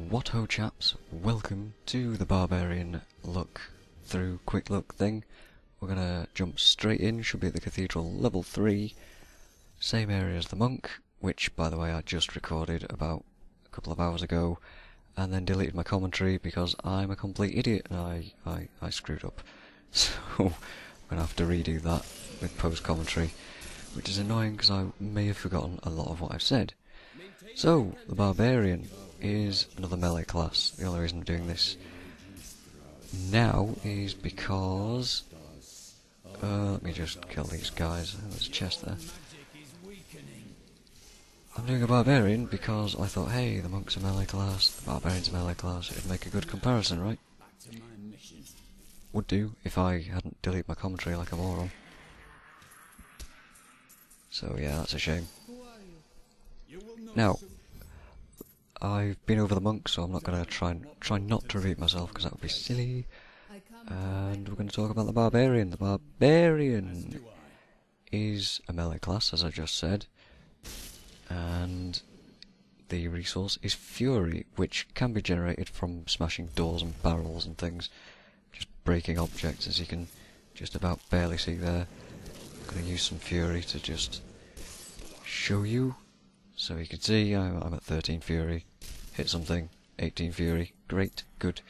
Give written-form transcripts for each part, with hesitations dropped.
What ho chaps, welcome to the Barbarian quick look thing. We're gonna jump straight in, should be at the Cathedral level 3, same area as the Monk, which by the way I just recorded about a couple of hours ago, and then deleted my commentary because I'm a complete idiot and I screwed up. So I'm gonna have to redo that with post commentary, which is annoying because I may have forgotten a lot of what I've said. So, the Barbarian is another melee class. The only reason I'm doing this now is because... let me just kill these guys. There's a chest there. I'm doing a Barbarian because I thought, hey, the Monk's a melee class, the Barbarian's a melee class, it'd make a good comparison, right? Would do, if I hadn't deleted my commentary like a moron. So yeah, that's a shame. Now, I've been over the Monk, so I'm not going to try not to repeat myself, because that would be silly. And we're going to talk about the Barbarian. The Barbarian is a melee class, as I just said. And the resource is Fury, which can be generated from smashing doors and barrels and things. Just breaking objects, as you can just about barely see there. I'm going to use some Fury to just show you. So you can see I'm at 13 Fury, hit something, 18 Fury, great, good.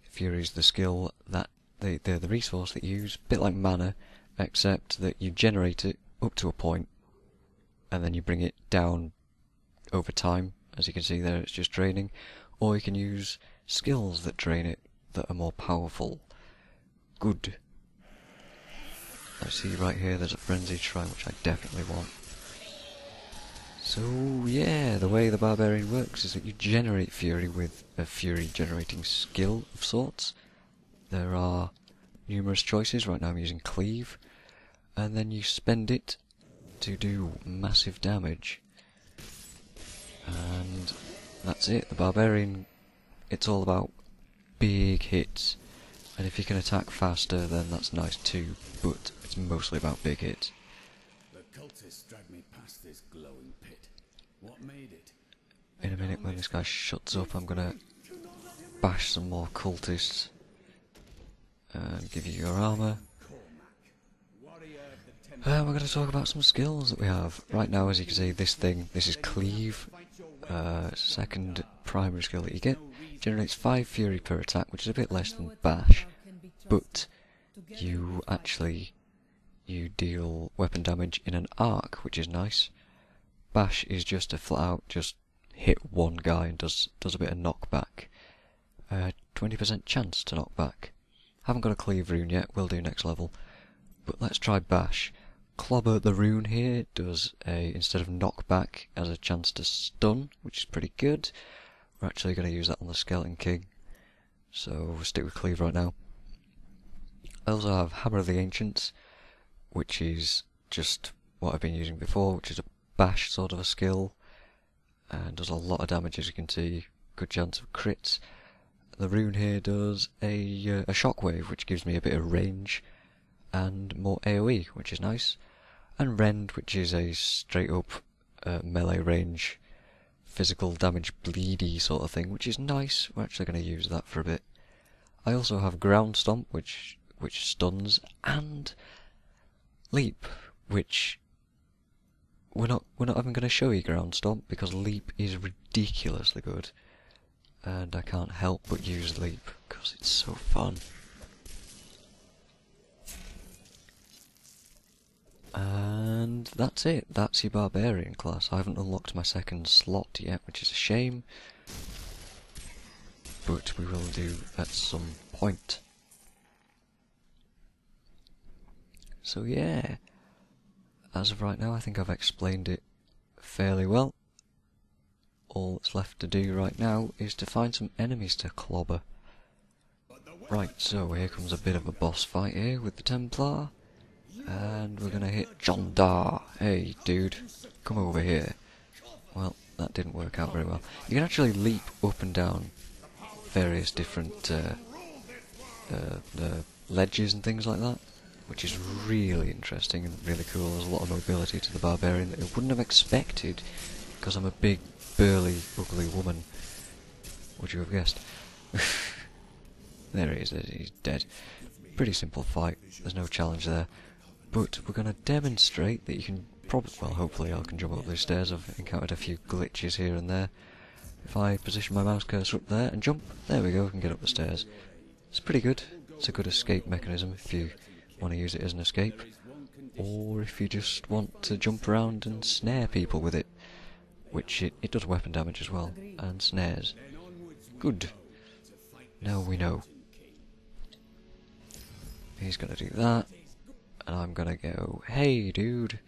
Fury is the skill that, they're the resource that you use, a bit like mana, except that you generate it up to a point, and then you bring it down over time. As you can see there, it's just draining, or you can use skills that drain it, that are more powerful. Good. I see right here there's a Frenzied Shrine, which I definitely want. So yeah, the way the Barbarian works is that you generate Fury with a Fury generating skill of sorts. There are numerous choices. Right now I'm using Cleave, and then you spend it to do massive damage. And that's it. The Barbarian, it's all about big hits, and if you can attack faster then that's nice too, but it's mostly about big hits. The cultists dragged me past this glowing pit. What made it? In a minute, when this guy shuts up, I'm gonna bash some more cultists and give you your armour. We're going to talk about some skills that we have. Right now, as you can see, this is Cleave. Second primary skill that you get. Generates 5 Fury per attack, which is a bit less than Bash, but you deal weapon damage in an arc, which is nice. Bash is just a flat out just hit one guy and does a bit of knockback. 20% chance to knock back. Haven't got a Cleave rune yet, will do next level. But let's try Bash. Clobber the rune here does instead of knockback, has a chance to stun, which is pretty good. We're actually going to use that on the Skeleton King, so we'll stick with Cleave right now. I also have Hammer of the Ancients, which is just what I've been using before, which is a bash sort of a skill, and does a lot of damage, as you can see, good chance of crits. The rune here does a shockwave, which gives me a bit of range, and more AoE, which is nice. And Rend, which is a straight up melee range, physical damage bleedy sort of thing, which is nice. We're actually going to use that for a bit. I also have Ground Stomp, which stuns, and Leap, which we're not even going to show you Ground Stomp because Leap is ridiculously good, and I can't help but use Leap because it's so fun. And that's it. That's your Barbarian class. I haven't unlocked my second slot yet, which is a shame, but we will do at some point. So yeah, as of right now I think I've explained it fairly well. All that's left to do right now is to find some enemies to clobber. Right, so here comes a bit of a boss fight here with the Templar. And we're gonna hit John Dar. Hey dude, come over here. Well, that didn't work out very well. You can actually leap up and down various different ledges and things like that, which is really interesting and really cool. There's a lot of mobility to the Barbarian that I wouldn't have expected, because I'm a big, burly, ugly woman. Would you have guessed? There he is, he's dead. Pretty simple fight, there's no challenge there. But we're going to demonstrate that you can probably, well, hopefully I can jump up these stairs. I've encountered a few glitches here and there. If I position my mouse cursor up there and jump, there we go, we can get up the stairs. It's pretty good. It's a good escape mechanism if you want to use it as an escape. Or if you just want to jump around and snare people with it. Which it does weapon damage as well, and snares. Good. Now we know. He's going to do that. And I'm going to go, hey dude,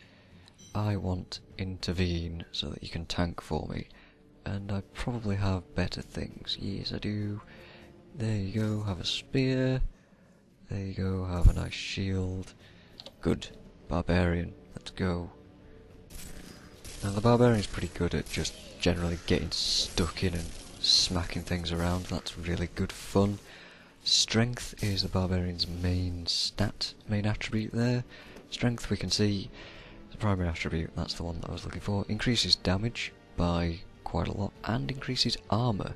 I want intervene so that you can tank for me. And I probably have better things. Yes, I do. There you go, have a spear. There you go, have a nice shield. Good. Barbarian, let's go. Now the Barbarian's pretty good at just generally getting stuck in and smacking things around. That's really good fun. Strength is the Barbarian's main attribute there. Strength, we can see, the primary attribute, that's the one that I was looking for. Increases damage by quite a lot, and increases armour.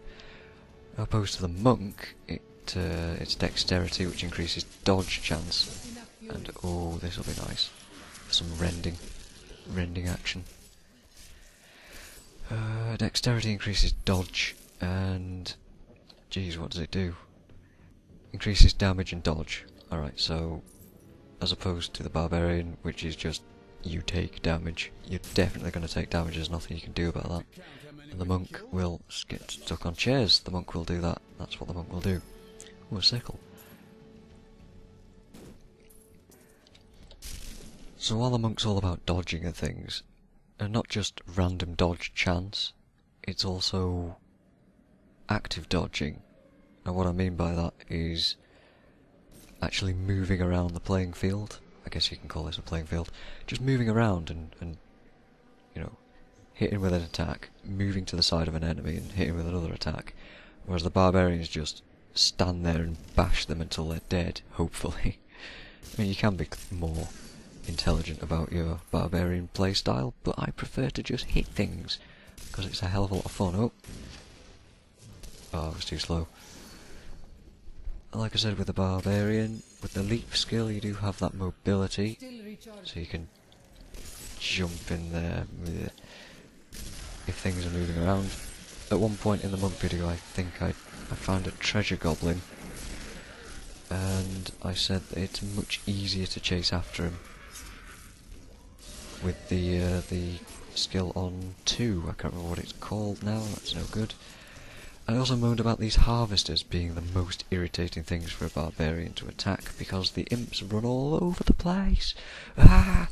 Opposed to the monk, it's dexterity, which increases dodge chance. And oh, this will be nice. Some rending action. Dexterity increases dodge, and geez, what does it do? Increases damage and dodge. Alright, so as opposed to the Barbarian, which is just you take damage, you're definitely going to take damage, there's nothing you can do about that. And the monk will get stuck on chairs, the monk will do that, that's what the monk will do. Ooh, a sickle. So while the monk's all about dodging and things, and not just random dodge chance, it's also active dodging. Now what I mean by that is actually moving around the playing field. I guess you can call this a playing field. Just moving around and you know, hitting with an attack, moving to the side of an enemy and hitting with another attack. Whereas the Barbarians just stand there and bash them until they're dead, hopefully. I mean, you can be more intelligent about your Barbarian playstyle, but I prefer to just hit things, because it's a hell of a lot of fun. Oh, it was too slow. Like I said with the Barbarian, with the leap skill you do have that mobility, so you can jump in there if things are moving around. At one point in the monk video I think I found a treasure goblin, and I said that it's much easier to chase after him with the skill on 2, I can't remember what it's called now, that's no good. I also moaned about these harvesters being the most irritating things for a Barbarian to attack, because the imps run all over the place. Ah!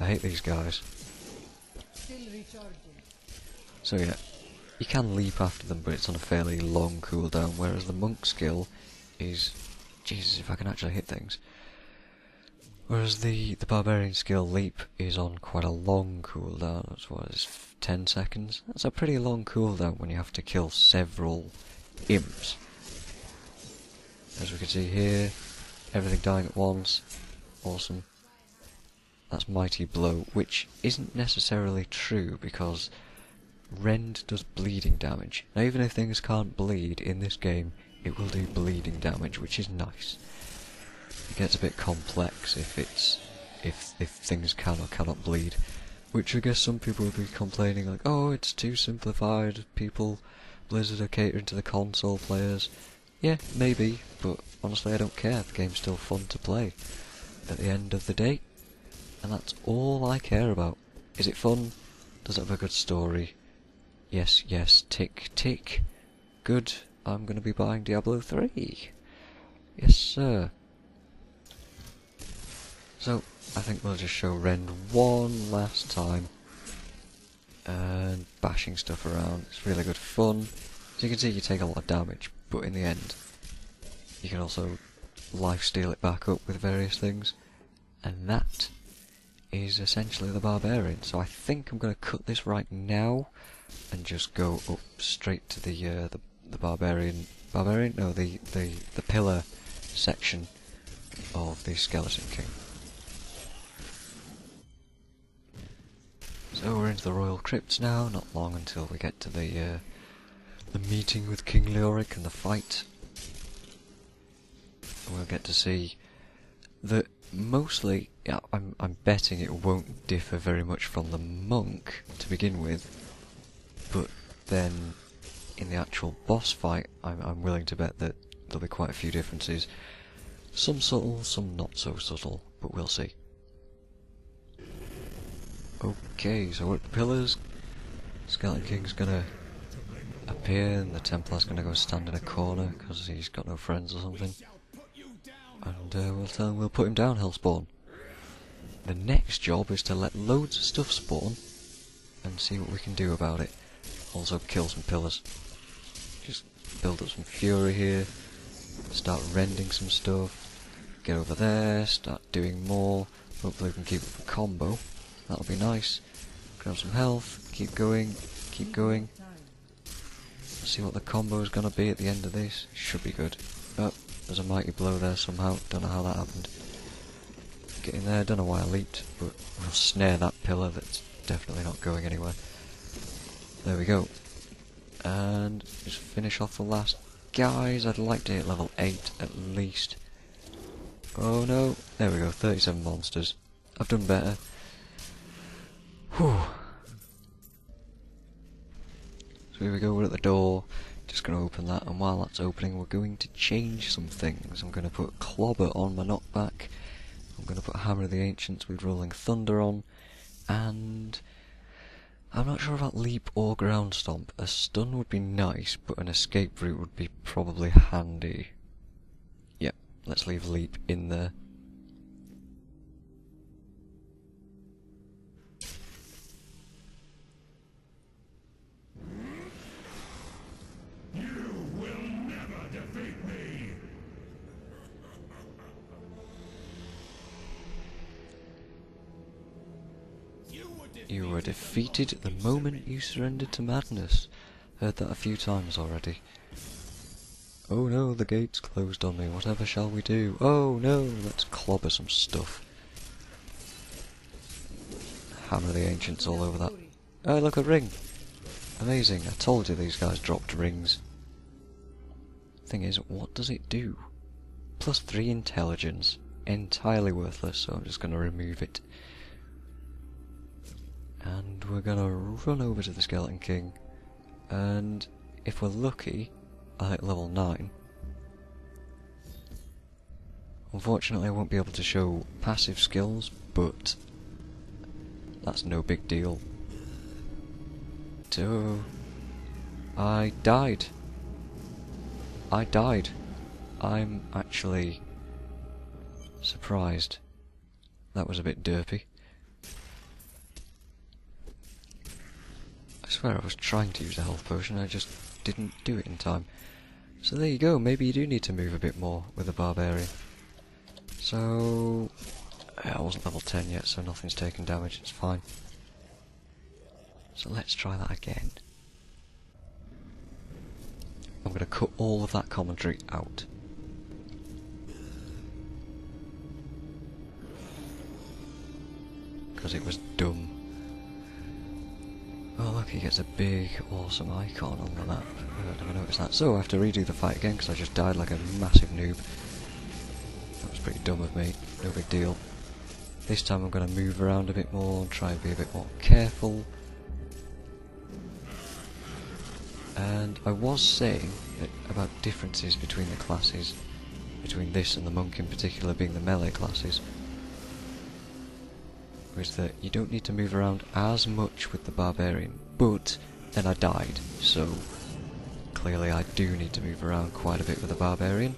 I hate these guys. So yeah, you can leap after them, but it's on a fairly long cooldown, whereas the monk skill is... Jesus, if I can actually hit things. Whereas the Barbarian skill leap is on quite a long cooldown. That's what it is, 10 seconds. That's a pretty long cooldown when you have to kill several imps. As we can see here, everything dying at once. Awesome. That's Mighty Blow, which isn't necessarily true because Rend does bleeding damage. Now even if things can't bleed in this game, it will do bleeding damage, which is nice. It gets a bit complex if things can or cannot bleed, which I guess some people would be complaining like, oh, it's too simplified, Blizzard are catering to the console players. Yeah, maybe, but honestly I don't care, the game's still fun to play at the end of the day, and that's all I care about. Is it fun? Does it have a good story? Yes, yes, tick, tick. Good, I'm going to be buying Diablo 3. Yes, sir. So, I think we'll just show Rend one last time, and bashing stuff around. It's really good fun. As you can see, you take a lot of damage, but in the end, you can also lifesteal it back up with various things, and that is essentially the Barbarian. So I think I'm going to cut this right now, and just go up straight to the Barbarian, no, the pillar section of the Skeleton King. So we're into the Royal Crypts now, not long until we get to the the meeting with King Leoric and the fight. We'll get to see that mostly, yeah, I'm betting it won't differ very much from the monk to begin with, but then in the actual boss fight, I'm willing to bet that there'll be quite a few differences. Some subtle, some not so subtle, but we'll see. Okay, so we're at the pillars. Skeleton King's gonna appear and the Templar's gonna go stand in a corner because he's got no friends or something. And we'll tell him we'll put him down, Hellspawn. The next job is to let loads of stuff spawn and see what we can do about it. Also kill some pillars. Just build up some fury here, start rending some stuff, get over there, start doing more. Hopefully we can keep up the combo. That'll be nice. Grab some health, keep going, keep going. See what the combo is going to be at the end of this. Should be good. Oh, there's a mighty blow there somehow. Don't know how that happened. Get in there, don't know why I leaped, but we'll snare that pillar that's definitely not going anywhere. There we go. And just finish off the last guys. I'd like to hit level 8 at least. Oh no. There we go, 37 monsters. I've done better. Whew. So here we go, we're at the door. Just going to open that, and while that's opening we're going to change some things. I'm going to put Clobber on my knockback. I'm going to put Hammer of the Ancients with Rolling Thunder on. And I'm not sure about Leap or Ground Stomp. A stun would be nice, but an escape route would be probably handy. Yep, let's leave Leap in there. You were defeated the moment you surrendered to madness. Heard that a few times already. Oh no, the gate's closed on me. Whatever shall we do? Oh no, let's clobber some stuff. Hammer the Ancients all over that. Oh look, a ring! Amazing, I told you these guys dropped rings. Thing is, what does it do? +3 intelligence. Entirely worthless, so I'm just going to remove it. And we're gonna run over to the Skeleton King, and if we're lucky, I'll hit level 9. Unfortunately I won't be able to show passive skills, but that's no big deal. So, I died. I'm actually surprised. That was a bit derpy. I swear I was trying to use a health potion, I just didn't do it in time. So there you go, maybe you do need to move a bit more with a Barbarian. So, I wasn't level 10 yet, so nothing's taken damage, it's fine. So let's try that again. I'm going to cut all of that commentary out. Because it was dumb. Oh look, he gets a big, awesome icon on the map. I never noticed that. So I have to redo the fight again because I just died like a massive noob. That was pretty dumb of me. No big deal. This time I'm going to move around a bit more and try and be a bit more careful. And I was saying that about differences between the classes, between this and the monk in particular being the melee classes, was that you don't need to move around as much with the Barbarian, but then I died, so clearly I do need to move around quite a bit with the Barbarian,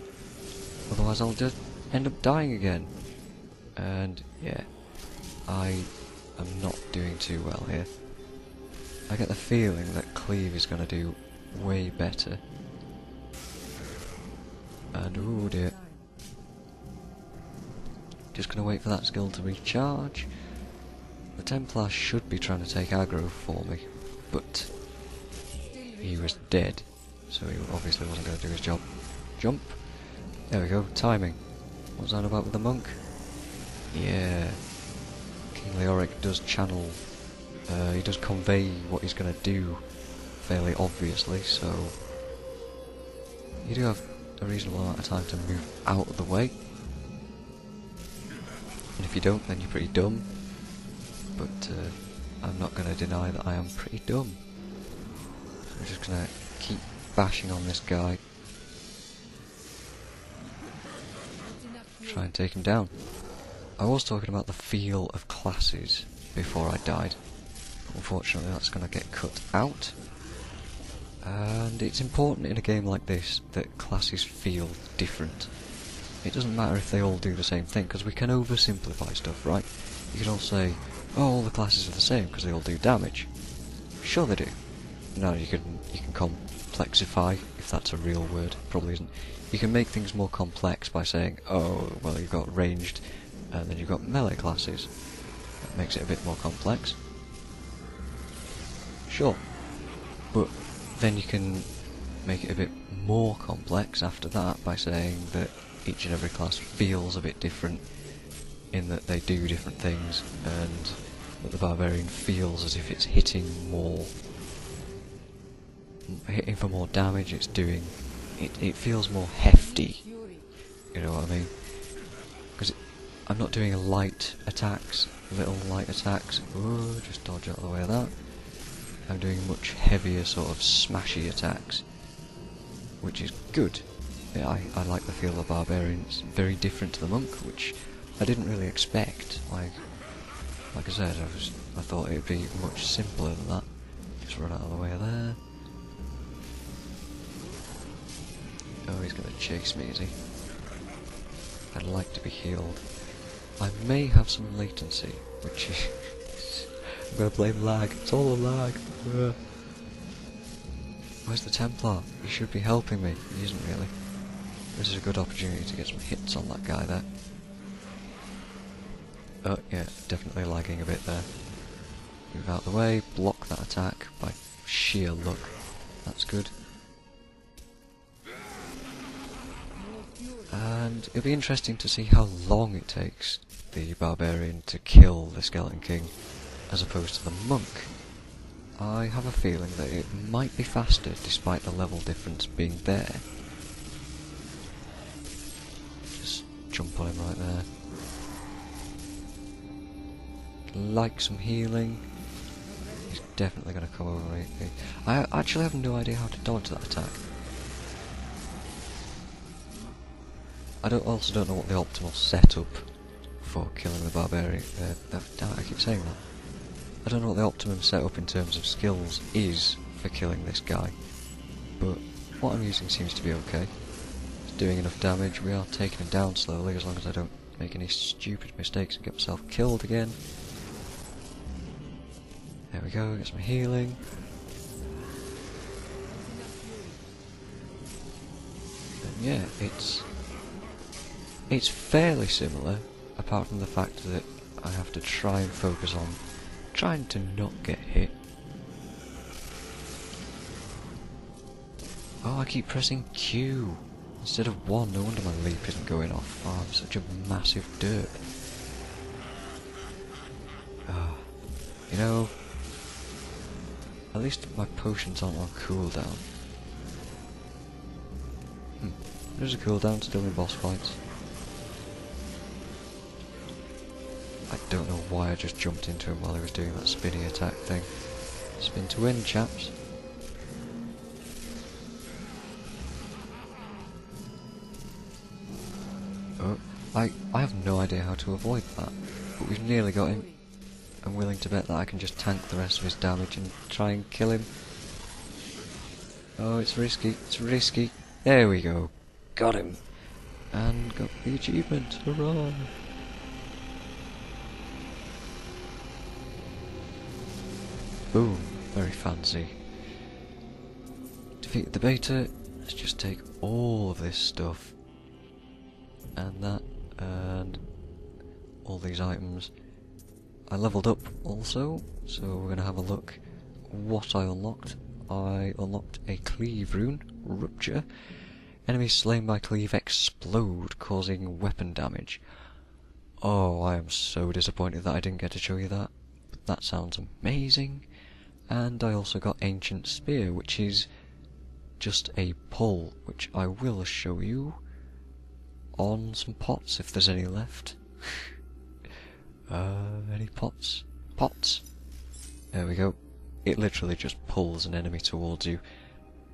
otherwise I'll just end up dying again. And yeah, I am not doing too well here. I get the feeling that Cleave is going to do way better. And oh dear. Just going to wait for that skill to recharge. The Templar should be trying to take aggro for me, but he was dead, so he obviously wasn't going to do his job. Jump. There we go, timing. What's that about with the monk? Yeah. King Leoric does channel, he does convey what he's going to do fairly obviously, so you do have a reasonable amount of time to move out of the way. And if you don't, then you're pretty dumb. But I'm not going to deny that I am pretty dumb. So we're just going to keep bashing on this guy. Try and take him down. I was talking about the feel of classes before I died. Unfortunately that's going to get cut out. And it's important in a game like this that classes feel different. It doesn't matter if they all do the same thing, because we can oversimplify stuff, right? You can all say, oh, all the classes are the same because they all do damage. Sure they do. No, you can complexify, if that's a real word. Probably isn't. You can make things more complex by saying, oh, well, you've got ranged, and then you've got melee classes. That makes it a bit more complex. Sure. But then you can make it a bit more complex after that by saying that each and every class feels a bit different in that they do different things, and that the Barbarian feels as if it's hitting for more damage. It's doing it feels more hefty, you know what I mean? Because I'm not doing light attacks, little light attacks. Ooh, just dodge out of the way of that. I'm doing much heavier sort of smashy attacks, which is good. Yeah, I like the feel of the Barbarian. It's very different to the Monk, which I didn't really expect. Like I said, I thought it'd be much simpler than that. Just run out of the way there. Oh, he's gonna chase me, is he? I'd like to be healed. I may have some latency, which is... I'm gonna blame lag. It's all a lag. Where's the Templar? He should be helping me. He isn't really. This is a good opportunity to get some hits on that guy there. Oh yeah, definitely lagging a bit there. Move out the way, block that attack by sheer luck. That's good. And it'll be interesting to see how long it takes the Barbarian to kill the Skeleton King as opposed to the Monk. I have a feeling that it might be faster despite the level difference being there. Just jump on him right there. Like some healing. He's definitely going to come over me. I actually have no idea how to dodge that attack. I also don't know what the optimal setup for killing the Barbarian. Damn it, I keep saying that. I don't know what the optimum setup in terms of skills is for killing this guy, but what I'm using seems to be okay. It's doing enough damage. We are taking him down slowly, as long as I don't make any stupid mistakes and get myself killed again. There we go, get some healing. And yeah, it's fairly similar, apart from the fact that I have to try and focus on trying to not get hit. Oh, I keep pressing Q instead of 1, no wonder my leap isn't going off. Oh, I'm such a massive derp. Oh, you know, at least my potions aren't on cooldown. There's a cooldown still in boss fights. I don't know why I just jumped into him while he was doing that spinny attack thing. Spin to win, chaps. Oh, I have no idea how to avoid that, but we've nearly got him. I'm willing to bet that I can just tank the rest of his damage and try and kill him. Oh, it's risky, it's risky. There we go. Got him. And got the achievement. Hurrah! Boom, very fancy. Defeated the beta. Let's just take all of this stuff and that and all these items. I leveled up also, so we're going to have a look what I unlocked. I unlocked a cleave rune, rupture. Enemies slain by cleave explode, causing weapon damage. Oh, I am so disappointed that I didn't get to show you that. But that sounds amazing. And I also got Ancient Spear, which is just a pull, which I will show you on some pots if there's any left. Any pots? Pots! There we go. It literally just pulls an enemy towards you.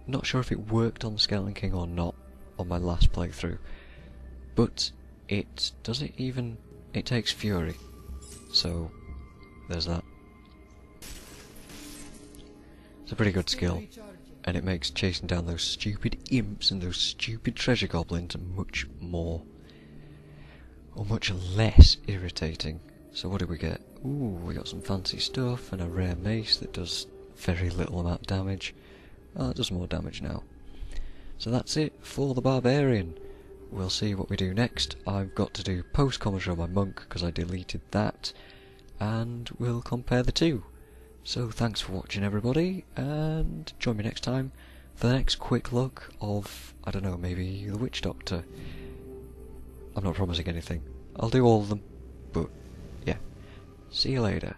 Not sure if it worked on Skeleton King or not on my last playthrough, but it takes Fury, so there's that. It's a pretty good skill, and it makes chasing down those stupid imps and those stupid treasure goblins much less irritating. So what did we get? Ooh, we got some fancy stuff and a rare mace that does very little amount of damage. Oh, it does more damage now. So that's it for the Barbarian. We'll see what we do next. I've got to do post-commentary on my monk because I deleted that, and we'll compare the two. So thanks for watching everybody, and join me next time for the next quick look of, I don't know, maybe the Witch Doctor. I'm not promising anything. I'll do all of them, but yeah. See you later.